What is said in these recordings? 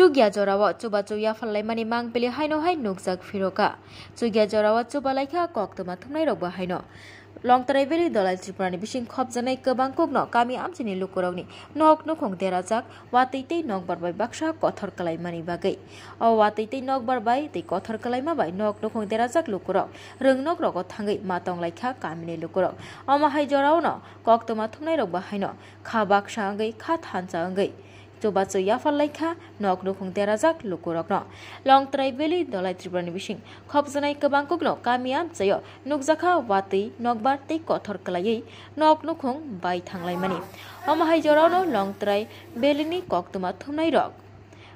Chugya jorawa chuba chuya falai mani mang pili haino hai nukjak firoka. Chugya jorawa chuba laika Koktwma Thumnai rok bahaino. Long Valley Dolai Tripurani Bishing Khopjanai Kabang Kogno Kami Amchini Lukurogni Nok Nokong Derajak Watwi Nobar by Baksha Kothor Kalai Mani Bagai. O Watwi Nobar by the Kothor Kalaima by Nok Nokong Derajak Lukurog. Rung Nok Rogo Tangi Matong Laika Kamini Lukurog. Omahai Jorauno Koktwma Thumnai rok bahaino. Khabak Shangai Khat Hansa Angai. Coba cuya falaika nok nukung derajak lukurogno. Long Valley Dolai Tripurani Bishing Khopjanai Kabang Kogno Kami Amchayo Nukjaka Watwi Nobar tei Kothor Kalai nok nukung bai thanglai mani. Omahai jorauno Long Valley ni Koktwma Thumnai rok.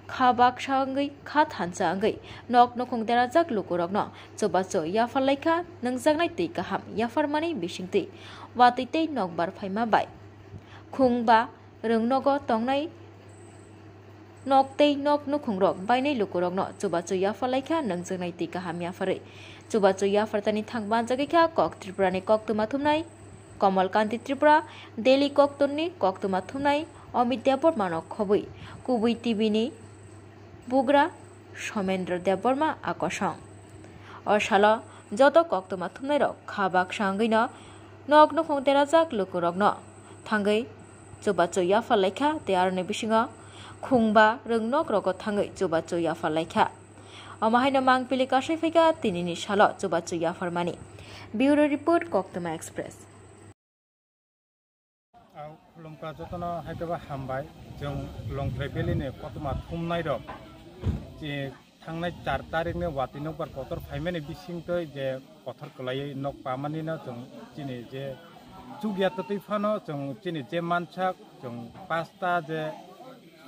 Khabak Shangai Khat Hansa Angai nok nukung derajak lukurogno. Coba cuya falaika nangjaknai tei kaham yafarmani bishing tei Watwi tei Nobar Phaima bai. Khungba rungnogo tongnai nok tei nok nukung rok bainai lukurogno chuba chuya falaika nangjaknai tei kaham yafare. Chuba chuya fartani thangban jagaika Kok Tripurani Koktwma Thumnai Komal Kanti Tripura Delhi Koktwmni Koktwma Thumnai Amit Birmano Khobui Kubui TV ni Bugra Somendra Birma Akosong. O shala joto Koktwma Thumnai rok khabak shangai no nok nukung derajak lukurogno thangai chuba chuya falaika te arne bisingo Khungba rungnok rogo thangai chuba chuya falaika. Omahaino mang pili kasai faika tinini shalo chuba chuya farmani. Bureau Report Koktwma Express. Lomka jotono haikaba hambai jong Long Valley ni Koktwma Thumnai rok je thangnai 4 tarik ni Watwi Nobar Kothor Phaimani bisingtoi je Kothor Kalai nok pamani na jong chini je chugya totoi phano jong chini je manchak jong pasta je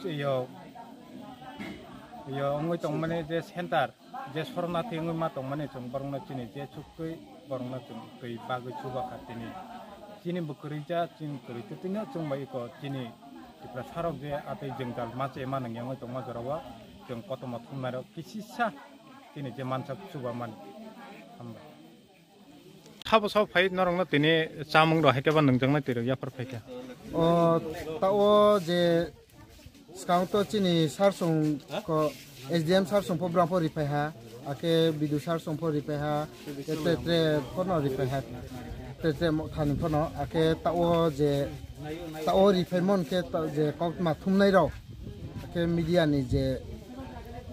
yo ngoi tongmane je center je sornathi ngoi ma tongmane jong barungna chini je chukoi barungna jong tei bagoi chuba khatini chini bukurija chini kurita tinga jong bai ko chini tipra sarok je atei jengdal mache ema nang ngoi tongma jarawa jong Koktwma Thumnai ro kisisa chini je manchak chuba man hamba khabo saw phai norong na tini chamung ro haikaba nangjangna tiro yapar phaika o tawo je Sekarang tu cini sarsung ko SDM sarsung po berapa ripai ha, ake bidu sarsung po ripai ha, tre pono ripai ha, tre than pono, ake tao ripai mon ke tao je Koktwma Thumnai rok, ake media ni je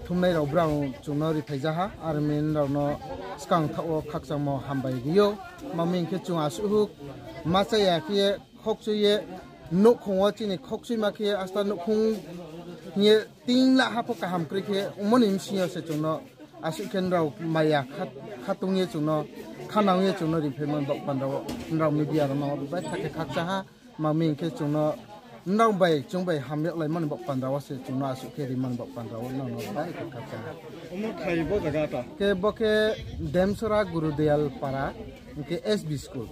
Thumnai rok berang cungno ripai jaha, armin rok no sekarang tao kaksang mo hambai dio, maming ke cung asuhuk, masa ya kie khoksuye nukung wajini khoksui makie asta nukung nye ting la hapo kaham krike umonim siyo se chungno asuken rau maya khatung ye chungno khanang ye chungno ripheman bok pandaw rau media no bai thake khakcha ha maming ke chungno ndau bai chungbai hamyak lai man bok pandaw se chungno asuke riman bok pandaw no bai khakcha umo thai bo jaga ta ke boke demsora gurudayal para ke SB school